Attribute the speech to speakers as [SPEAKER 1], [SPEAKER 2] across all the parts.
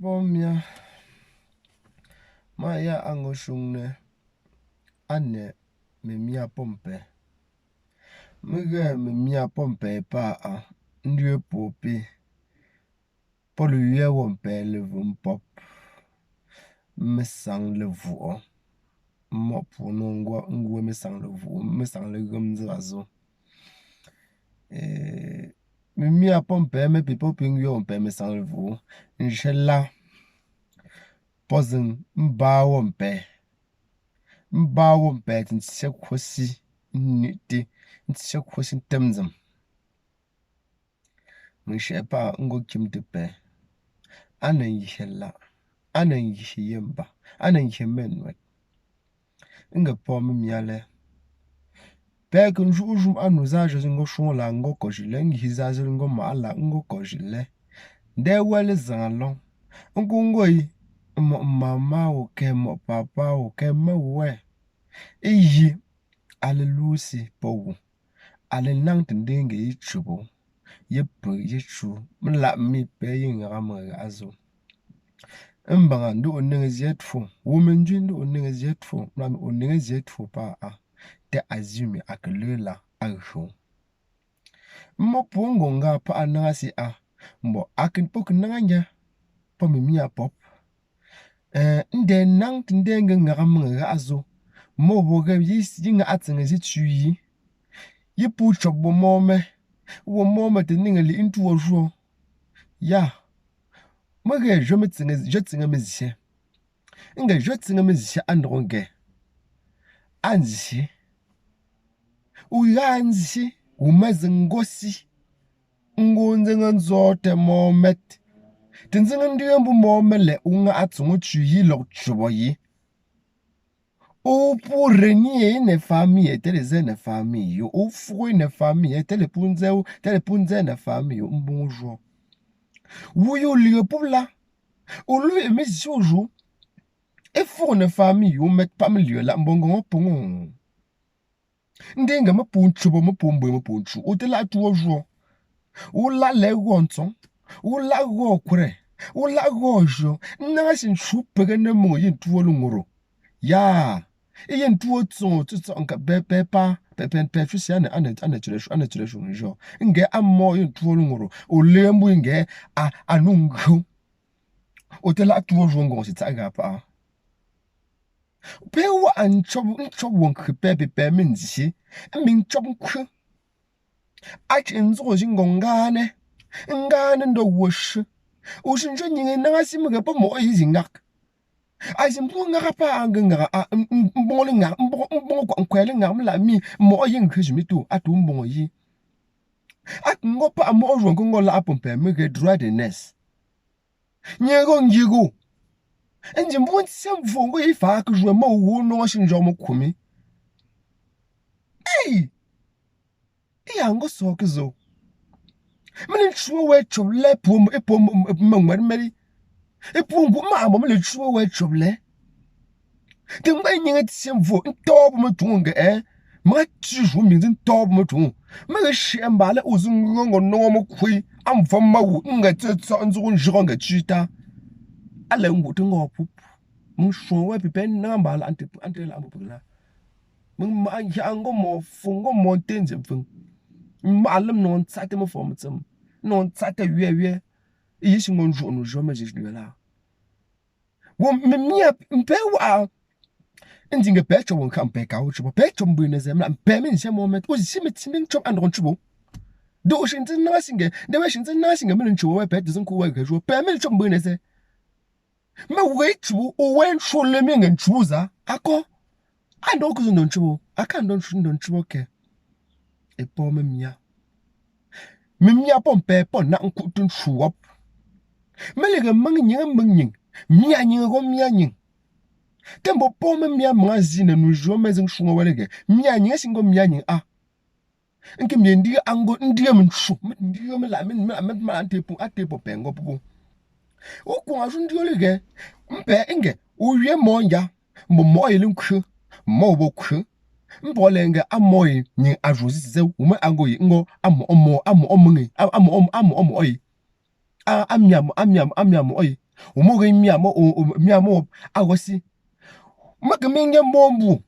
[SPEAKER 1] pomia Maya angoshungne ane memia pompe. Mege memia pompe pa a ndue popi. Polu ye wompe le vumpop. Mesang le vuo. Mopu no ngwe mesang le vuo. Mesang le gumzazo. Memia pompe me pipo pingwe wompe mesang le vuo. Njela. Pozen mba wompe. Mba wompe tinse kwosi niti. Tinse kwosi ntemzem. Mshepa ngo kimtepe. Anen yihela. Anen yihiyemba. Anen yihimenwet. Nga pome miale. Pek njujum anu zaje ngo shonla ngo kojile. Ngi zaje ngo maala ngo kojile. De wele zanlong. Ngoi. Mama oke mo papa oke mewe. Iyi. Ale lusi powu. Ale nang tendenge yichubo. Yepu yichu. Mla mi pe yinga azo. Mbanga ndu onenge zetfu. Womenju ndu onenge zetfu. Mlami onenge zetfu pa a. Te azumi akelela agisho. Mmopu ngonga pa anangasi a. Mbo akinpoku nanganya. Pa mimia pop. Nde nang tendenge nga azo. Mboga yinga atenge zituyi. Yipu chobo mome. Wo mome teninga li intu wojo. Ya. Mwage jotinga mezishe. Nga jotinga mezishe andronge. Anzishi. Uya anzishi. Umeze ngosi. Ngonze nganzote momet. Tenzinga ndiye mbu momele unga atungu chuyi lok chuboyi. Upu renye ne famille teleze ne famille. Ufu ne famille telepunze ne famille. Mbonjour. Wuyo liye poula. Olu emezi ojo. E for ne famille ou met pas milieu la mbongo pongo. Ndenga mapunchubo mapombo mapunchu. O te la tu ojo. O la le wonton. O la go kure. O la gojo. Na sin chupe ne mo yin tu olungoro. Ya. E yin tu otson nka pepa. Pepe fusiane ane tuleshu njo. Nge ammo yin tu olungoro. O lembu nge anungo. O te la tu ojo ngon si taga pa. Pewa an chob wonk pepe minzi. Min chob nkwe. Ach enzo jingongane. Ngane ndo wosh. Ushinjo nyinge nangasi mga pa mo yizingak. Azimbu nga pa anga mbongo nga mbongo kwa nkwele nga mla mi mo yin khijimitu atu mbongo yi. At ngopa mo ojo ngo la apompe mege dreadness. Nyego ngigo. Enje mbongo semvongo yifa akujwe mo wo no shinjo mo kumi. Hey! Iyango sokizo. Mene chuo we choble pom meri. Epumbu mama mele chuo we choble. Tengba nyinga tsemvo ntob mo tunga Ma tiju minzin tob mo tunga. Mege shembale uzungongo no mo kwi amfa mawu nga tsetso nzu njironga chita. Ale ngutu ngopu. Mshon we pipe nambala ante la mbula. Ma yango mo fungo mo tenje mfung. Malum non tsate mo form tsum. Non tsate wie. Yishi ngonjo no joma jishwe la. Wo mia mpewa. Ndinge pecho won kampe ka uchibo pecho mbwineze mla mpeme nje moment uzishime timbing chop andron chibo. Do shintin nasinge, de we shintin nasinge mle nchibo we pet zunku we gajo. Peme chop mbwineze. Me we chibo o wen shole minge nchuza ako. Ando kuzo ndo nchibo. Aka ndo nchibo ke. Epo memia. Memia pompe pon na nkutun shuop. Melige mangnying. Mia nying. Tembo pome mia mwazine nujo mezing shungo welege. Mia nying singo mia nying a. Nke mie ndiye ango ndiye mnshu. Ndiye mla atepo pengo pupu. Oku anju ndiye lege. Mpe inge. Uye monja. Mo ili nkhu. Mo bokhu. Mbolenge amoyi nying ajuzi ze. Ume ango yi ngo. Amo oyi. Amyam oyi. Umoge miamo agosi. Magamenge mombu.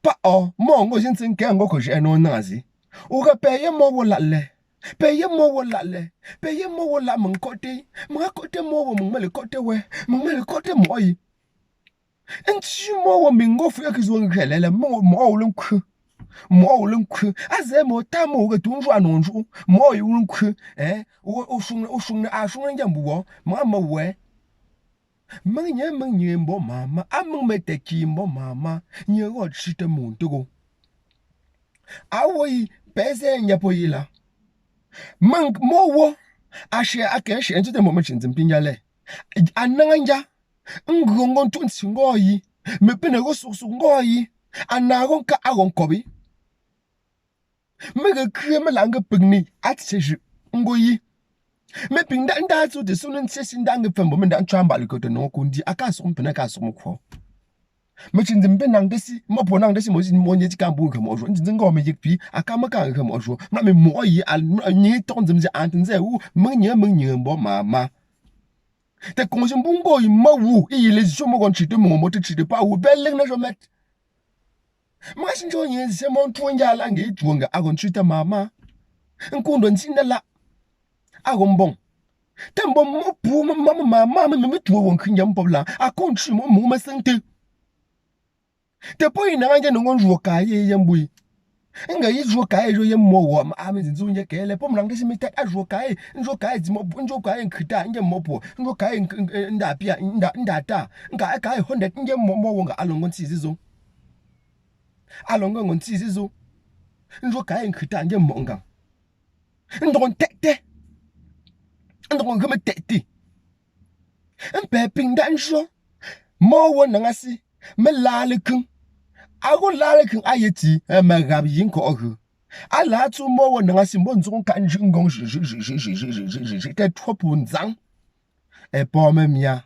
[SPEAKER 1] Pa o mongo jinsin kengo ko jeno nazi. Uga peye mo wolale. Peye mo wolale. Peye mo wola mun kote. Mga kote mo wo mun mele kote we. Mun mele kote mo yi. Nchi mo wo mingo fu yakizo ngelele mo ulun ku. Mo ulun ku. Aze mo tamo ga tunju anonju. Mo ulun ku. Ushung njambu wo. Mama we. Mange mbo mama. Amang meteki mbo mama. Nye go chite muntugo. Awoyi pese nyapo yila. Mang mo wo. Ashe ake ntu te mo chinzim pinyale. Ananga ngongon tunsi ngoyi. Mepene go susu ngoyi. Anagon ka agon kobi. Mega kreme langa pigni. Atseju ngoyi. Mepinda ndatsu de sunan sesi ndanga fembo menda nchamba likoto no kundi akaso mpena kaso mukho. Mechinzi mbe nangdesi mopo nangdesi monye tikambu nke mojo nzinga me yikpi akama ka nke mojo na me moyi al nyi tonzimze antinze u menye mbo mama. Te konjimbungo imawu ile jomo gonchite mo moto chite pa u belle na jomet. Mashinjo nyi se mon twonja la nge twonga agonchite mama. Nkundo nsindala agombong. Tembo mopu mama me tuwo wonkinya mpobla akonchi mo masente. Te po ina anje no ngonjo kaye yembui. Nga yijwo kaye jo yemmo wo amizinzu nye kele po mnangde simita ajwo kaye njo kaye zimo njo kaye nkita nje mopo njo kaye ndapia ndata nga kaye honde nje momo wonga alongo ntizizo. Alongo ntizizo. Njo kaye nkita nje monga. Ndon tete. Ndon ngeme tete. Mpe pinda njo. Mo wo nangasi me lalekun. Ago lalekun ayeti magabi yinko ogu. Ala tu mo wo nangasi mbonzo kanji ngong te topu nzang. E pome mia.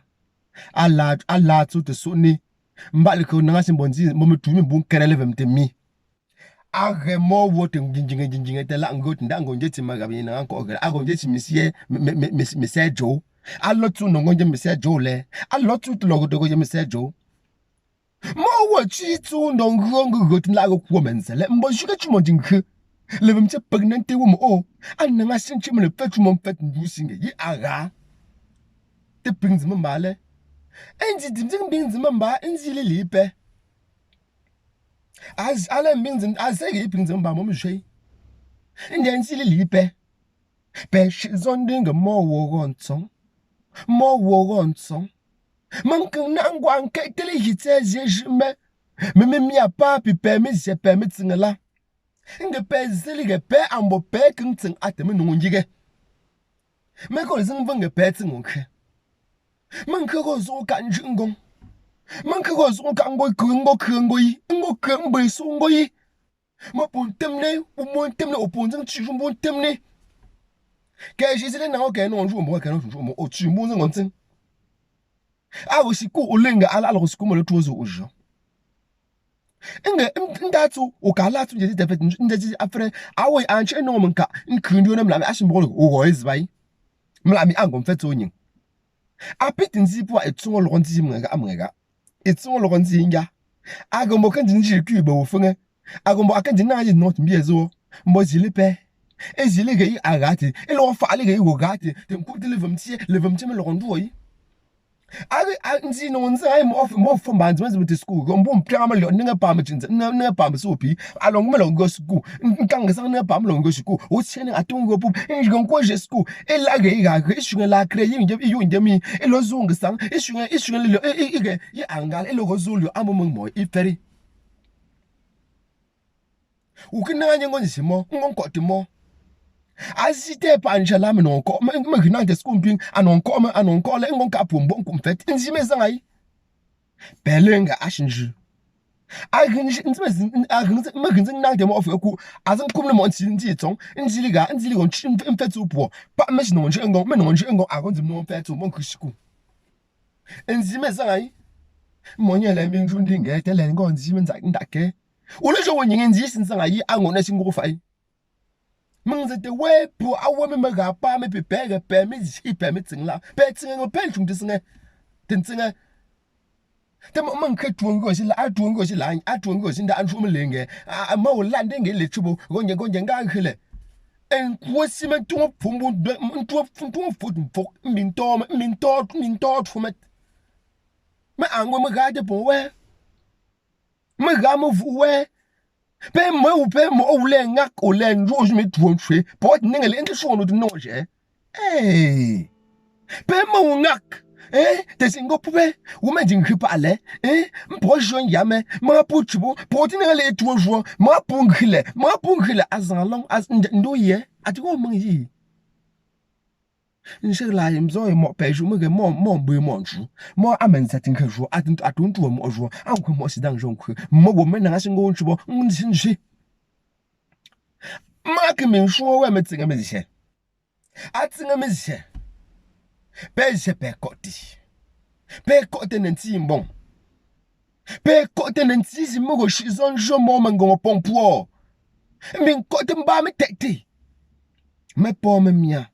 [SPEAKER 1] Ala tu te soni. Mbaliko nangasi mbonzi mometumi mbun kerele vemte mi. Age mo wo te njinge te la ngot ndango njeti magabi na anko ogu. Ago njeti misie jo. Alotu nongonje misie jo le. Alotu logo je misie jo. Mo wo chi tu ndongo got la go kwa mensele. Mbo shuka chumo jinke. Levemche pregnante wo mo ananga sinchi me le fait mo fait ndusinge yi aga. Te prinz mbale. Enji dimzing binz mba enji le lipe. Az ala binz azegi prinz mba mo mjwe. Enji le lipe. Pe shizondinga mo wo gonson. Mo wo gonson. Mankang na ngwa nke tele hite jejme. Me mia pa pi permis je permis ngala. Nge pe zilige pe ambo pe kengting ateme nungige. Meko zingvenge pe tingonke. Manke go zo kanji ngong. Manke go zo kango kungo yi. Ngo kengbe so ngo yi. Mo pontemne, o montemne o ponzing chijum pontemne. Ke jizile na o ke no nju mo ke no nju mo o chi mo ngonting. Awo siku olenga ala siku mo le tuzo ojo. Nge ndatu ukalatu nje defet nje afre awo anche no mnka nkundio na mlami ashimbo o ezbai. Mlami ango mfeto onyin. Apit nzipu a etungo lokonti mnga amnga. Etungo lokonti nga. Agombo kanji nji kuba ofunga. Agombo akanji na aje not mbiyezo. Mbo zilipe. Ezile yi agati. Elo fa ale yi wogati. Tem ku levemtie me lokondo yi. Ari nzi no nzi ai mo fo bands when to school go mbom prama lo ninga pam chinza ninga pam so pi along me lo go school nkanga sang ninga pam lo go school o chene atungo pu ngon ko je school e la ga ishunga la kre yin je yu ndemi e lo zunga sang ishunga lo e ye angal e lo go zulu amom mo iferi ukina nyango nsimo ngon timo Azite panjala me non ko me gina de skumping anon ko le ngon ka pombo kumfet nzi me zangai belenga ashinju aginji nzi me na de mo ofu azan kumne mo nzi tong nzi ligo mfet upo pa me shi no ngon agon zi no mfet mo kushiku nzi me zangai mo nyele mi njundi ngete le ngon nzi me ndake ulejo wonyin nzi sin zangai angon na singo fai Mong ze te we po awe me ga pa me pe pe me ji pe me ting la pe ting ngo pe chung de singe tin singe te mong ke tuong go si la a tuong go si la a tuong go si da an chu me lenge a ma o lan de nge le chubo go nge ga khele en ko si me tu fu mu de tu fu min to fu me angwe me ga de po we me ga mo fu we pe mo o le ngak o le njo je me tuong chwe po ninga le nke so no de no je pe mo ngak te singo pube woman jing khipa le mpo jon yame ma pu chubo po ninga le tuong jo ma pu ngile azan long as ndo ye ati go mo yi nse la yim zo mo pe ju mo ge mo bu mo nju mo amen satin ka ju atun tu mo ju an ko mo sidan jon ku mo wo me na singo nchubo nji ma ke min shu we me tinga me zishe atinga me zishe pe je pe kote nenti mbon pe kote nenti si mo go shi zon jo mo mango pompo min kote mba me tete me po me mia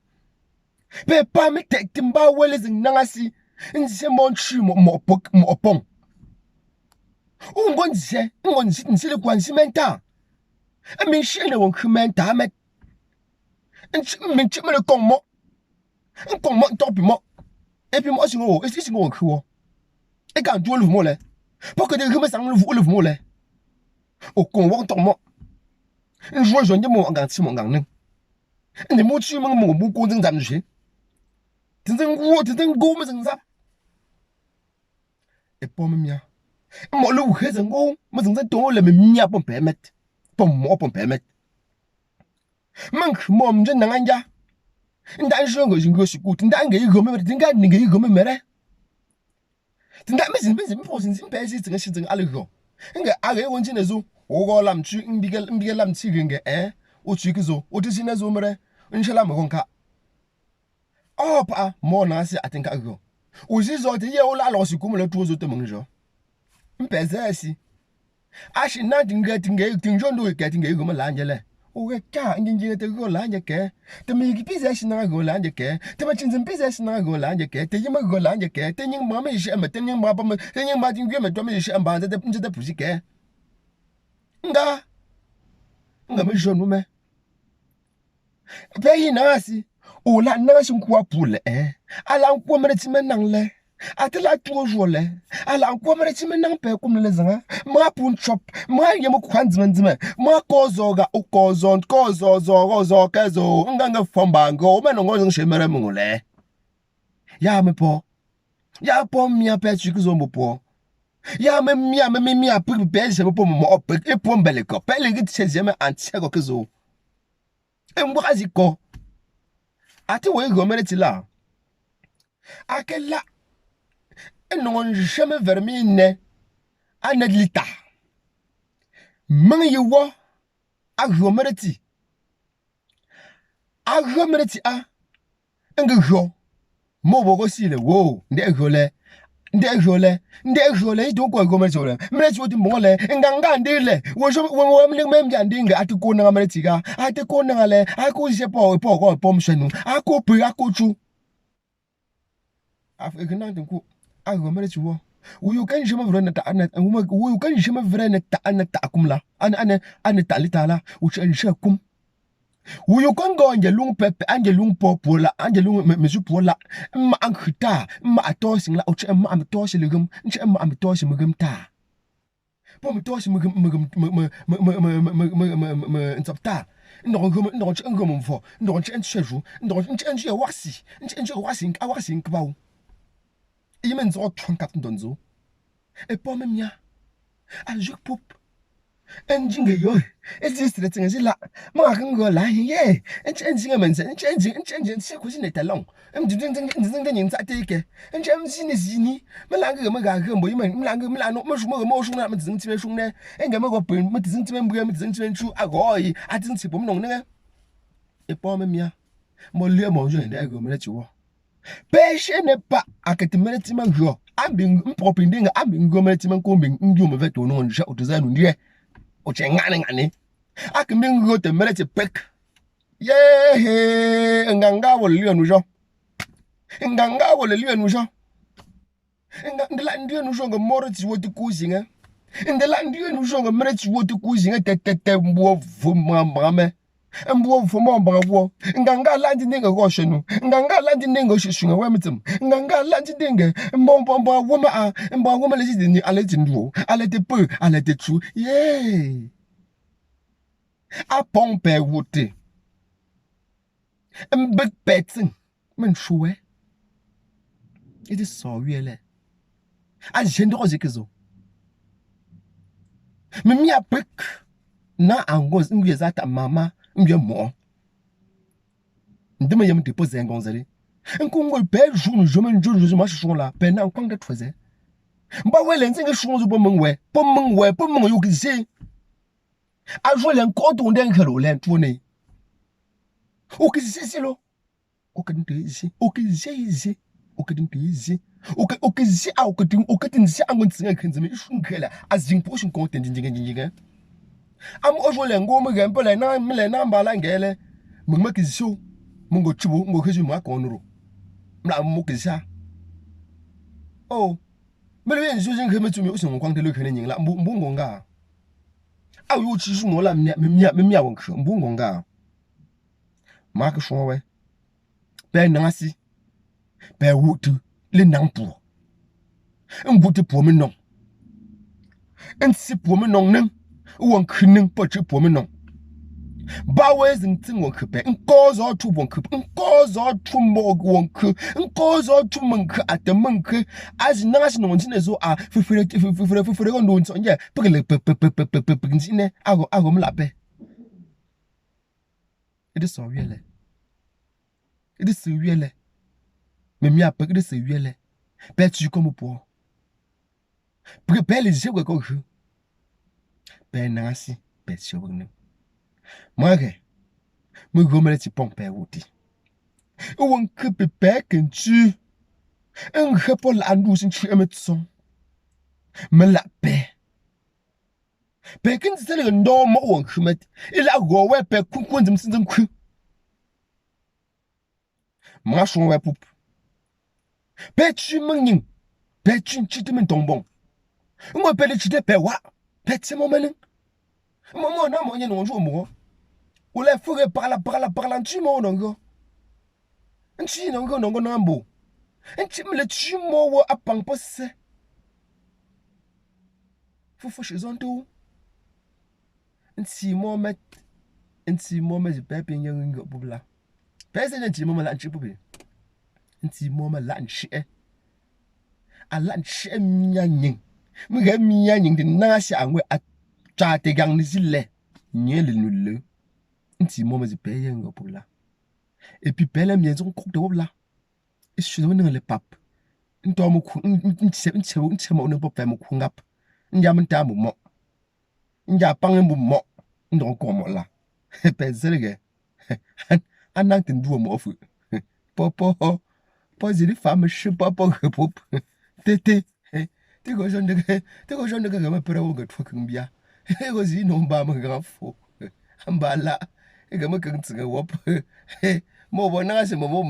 [SPEAKER 1] pe pa me tete mba wele zin nangasi nse mo nchi mo pong ngonzi le kwansi menta min shi le won khmenta me min chi me le kong mo topi mo et puis moi singo est-ce que singo khwo e kan tu lu mo le pour que de me sang lu mo le o kong won tong mo njo jo nye mo ngang chi mo ngang nen ni mo chi mo bu ko zeng zam shi真go me zeng zam e po me mia mo lu he zeng go me zeng zang to le me mia pom permet pom permet mank mo mje nang anja nda njongo jingo shikuti nda nge yigo me tinga nge yigo me mere tinda me zin po zin pe si tinga shi tinga alego nge aga yewon chine zo ogo lam chu mbige lam chi nge o chu kizo o ti sine zo mere nshala me gonka pa mo na si atinka ago o ji zo ti ye o la lo shi ku me le tu zo te mongjo mpeze si ashi na tinga tinjondo ke tinga yigo me la njele oge ka nginje te go la nje ke te mi gi pizza shi na go la nje ke te ma chin pizza shi na go la nje ke te yima go la nje ke te nying ma me shi me te nying ma ba me te nying ma tin gwe me to me shi amba de nje pusi ke nga me jonu me pe yi na si o la na shi kwa pule ala nko me ti me nang le atela tuo jole ala nko me ti me nang pe kum le zanga ma pun chop ma ye mo kwandzime ma kozo ga ukozo zo kezo nganga fomba ngo me no ngo shemere mungule ya me po mia pe chu kuzo mo po ya me mia pe pe se po mo op e po mbele ko pe le git se me antiego kezo e mbo aziko ati we go mere ti la akela non jamais vermine anadlita man yewo agromerati a ngjo mo bogo si le wo nde jole do ko go merati ole merati odi mo le nganga ndile wo mem ja ndinga atiko na merati ga atiko na le ako je po ko mshenu ako pu ako chu afekna ndinku ago merati wo wuyu kan jema vrena ta ana wuyu kan jema vrena ta ana ta kumla ana ta litala wuch an shakum wuyu kan go anje lung pepe anje lung popola anje lung mesu pola ma an khita ma atosin la uch ma am tosi legum nche ma am tosi mugum ta po mi tosi mugum nsapta ndo ngum mfo ndo nche nsheju ndo nche wasi nkbawo imen zo tron kapten donzo e po memia a juk pop enjinge yo existe le tinga la ma kan go la ye enjinge mense enjinge se ko sine talon ding nin sa teke enjinge sine zini malanga ma ga mbo imen mlano mo shu na mdzing tibe shu ne enga ma go pin mdzing tibe mbuya mdzing tibe chu agoi atin tibo mno ne e po memia mo le mo jo nda go mele chiwo Peshe ne pa aketimeti mangjo ambing mpopindinga ambing gometi mankombi ngiume veto no nsha utuzanu ndiye uchengane ngane akimingo te merete pek Ye nganga wo le nu jo. Nganga wo le nu jo. Ndela ndiyo nu jo ngomoro ti wo ti kuzinga. Ndela ndiyo nu jo ngomoro ti wo ti kuzinga tete mbo vumamame. Mbo vumamba wo. Nganga landi ninga go shenu. Nganga landi ninga shishunga wemitim. Nganga landi ninga mbomba woma a mbo woma le jidini ale tindu. Ale te peu, ale te tru. Ye. A pompe wote. Mbek petin. Men chouwe. It is so really. A jendo zikizo. Mimi a pek. Na angos ngwe zata mama ngwe mo. Ndeme yem depose ngonzali. Nkongol pe jour jomen jour ma chon la pe na nkong de tfoze. Mba wele nzinge chon zo bomwe. Pomwe yo kisi. A jo le nkoto onde nkelo le ntone. O kisi silo. O kadinte ici. O kisi ici. O kadinte ici. O kisi a o kadin si angon tsinga kenzeme shunkela azing potion content njinga. Am ojole ngoma gempele na mle na mbala ngele mungma kizisho mungo chubu ngo keju ma konuro mla mu kizisha oh mele yen jojin keme tumi osin kwang de lo kene nyingla mbu ngonga awu yo chi shu ngola mia wonk mbu ngonga ma ka shonwe pe nangasi pe wutu le nangpu mbuti po me non nsi po me non nen won kinin pochi po me non ba wezi ntin won kpe nkozo tu won kpe nkozo tu mog won k nkozo tu monk atamonk az nangasi no ntine zo a fifure go ndo ntonje pekele pe ntine ago mlape it is so really it is so really me mi apek it is so really pe tu comme pour prepare les jeux ko pe nangasi pe shobne Mwage, mwe gomele ti pompe wuti. Uwan kepe peken tu. Ngepo la andu sin chi emetson. Me la pe. Peken ti tele ndo mo uwan kemet. Ila go we pe kun dim sin ku. Mwa shon we poup. Pe tu mengin. Pe tu chi te men tombon. Mwa pe le chi te pe wa. Pe ti mo menen. Mo na mo nyen on jo mo. Ou les fougue par la tu mo nongo. Nchi nongo nambo. Nchi me le tu mo wo apang posse. Fofo chez onto. Nchi mo met je pepe nyango bubla. Pese nchi mo la nchi bubi. Nchi mo ma la nchi e. A la nchi e nyanyin. Mga nyanyin de na sha angwe a cha te gang ni zile. Nyele nulle. Nti mo mazi paye ngo pula et puis pele mienzo kok de wobla e shwe wona le pap nto mo ku ntse mo no pop mo ku ngap nja mta mo nja pang mo mo ndo ko mo la pe zelege anak tin duo mo fu popo po zili femme che popo pop tete te go jonde ga ma pere wo ga tfokin bia e go zi no mba mo ga fo ambala ga maka tsinga wop mo bona se mo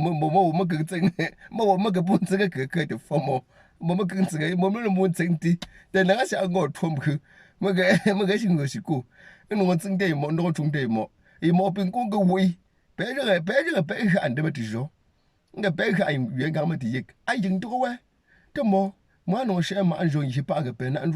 [SPEAKER 1] maka tsinga mo maka pun tsinga ke de fomo mo maka tsinga mo tsinti de na se ngo thom khu maka shingo shiku no tsingde mo ndo tungde mo e mo pin ko ga wi pe ga ande ba tijo nga pe ga yin ga ma ti yek a yin to we to mo no she ma anjo yi pa ga pe na